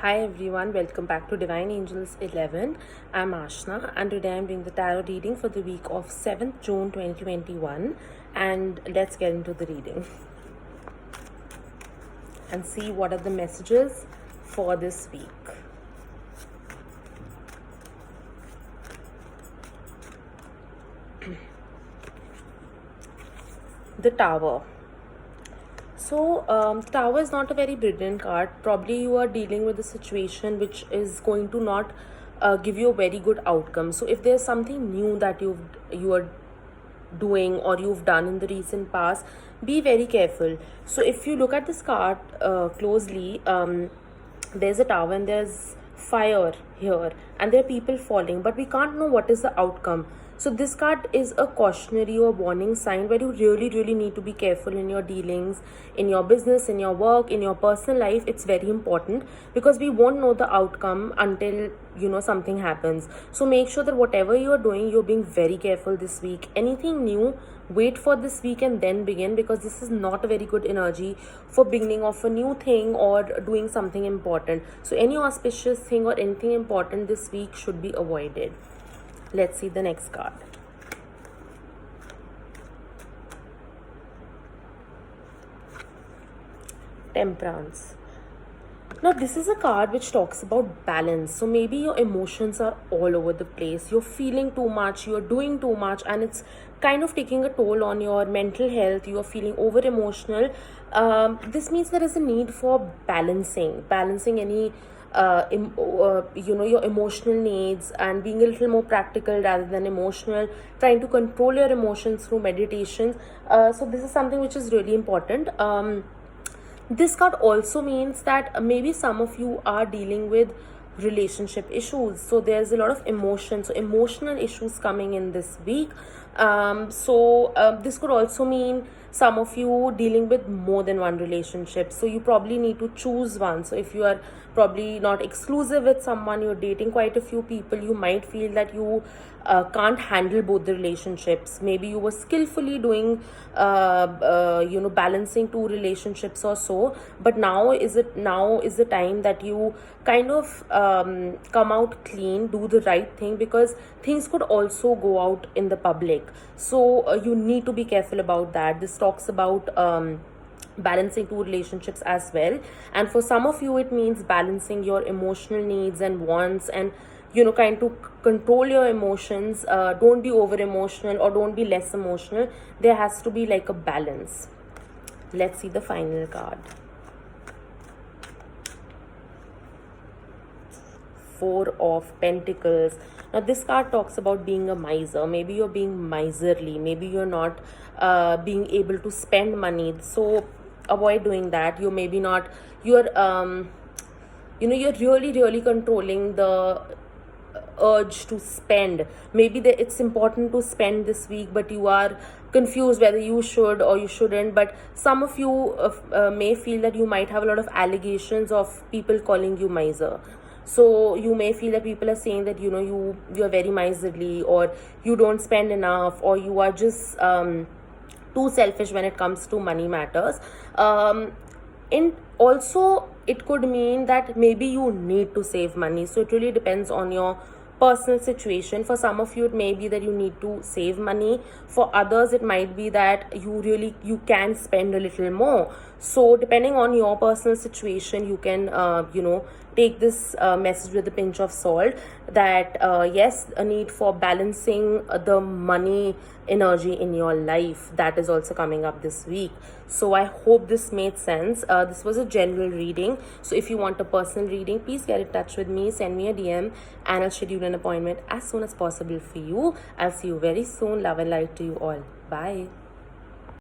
Hi everyone, welcome back to Divine Angels 11. I'm Ashna and today I'm doing the tarot reading for the week of 7th June 2021, and let's get into the reading and see what are the messages for this week. The Tower. So, Tower is not a very brilliant card. Probably you are dealing with a situation which is going to not give you a very good outcome. So, if there's something new that you are doing or you've done in the recent past, be very careful. So, if you look at this card closely, there's a tower and there's fire here, and there are people falling, but we can't know what is the outcome. So this card is a cautionary or warning sign where you really need to be careful in your dealings, in your business, in your work, in your personal life. It's very important because we won't know the outcome until something happens. So make sure that whatever you are doing, you're being very careful this week. Anything new, wait for this week and then begin, because this is not a very good energy for beginning of a new thing or doing something important. So any auspicious thing or anything important this week should be avoided. Let's see the next card. Temperance. Now this is a card which talks about balance. So maybe your emotions are all over the place. You're feeling too much, you're doing too much, and it's kind of taking a toll on your mental health. You are feeling over emotional. This means there is a need for balancing any your emotional needs, and being a little more practical rather than emotional, trying to control your emotions through meditations. So this is something which is really important. This card also means that maybe some of you are dealing with relationship issues. So there's a lot of emotion, so emotional issues coming in this week. This could also mean some of you dealing with more than one relationship. So you probably need to choose one. So if you are probably not exclusive with someone, you're dating quite a few people, you might feel that you can't handle both the relationships. Maybe you were skillfully doing balancing two relationships or so, but now is the time that you kind of come out clean, do the right thing, because things could also go out in the public. So you need to be careful about that. This talks about balancing two relationships as well, and for some of you it means balancing your emotional needs and wants, and kind to control your emotions. Don't be over emotional or don't be less emotional. There has to be like a balance. Let's see the final card. Four of Pentacles. Now this card talks about being a miser. Maybe you're being miserly, maybe you're not being able to spend money, so avoid doing that. You maybe not, you're you're really controlling the urge to spend. Maybe it's important to spend this week, but you are confused whether you should or you shouldn't. But some of you may feel that you might have a lot of allegations of people calling you miser. So you may feel that people are saying that you're very miserly, or you don't spend enough, or you are just too selfish when it comes to money matters. And also it could mean that maybe you need to save money. So it really depends on your personal situation. For some of you it may be that you need to save money. For others it might be that you can spend a little more. So depending on your personal situation, you can take this message with a pinch of salt, that yes, a need for balancing the money energy in your life, that is also coming up this week. So I hope this made sense. This was a general reading. So if you want a personal reading, please get in touch with me, send me a DM, and I'll schedule an appointment as soon as possible for you. I'll see you very soon. Love and light to you all. Bye.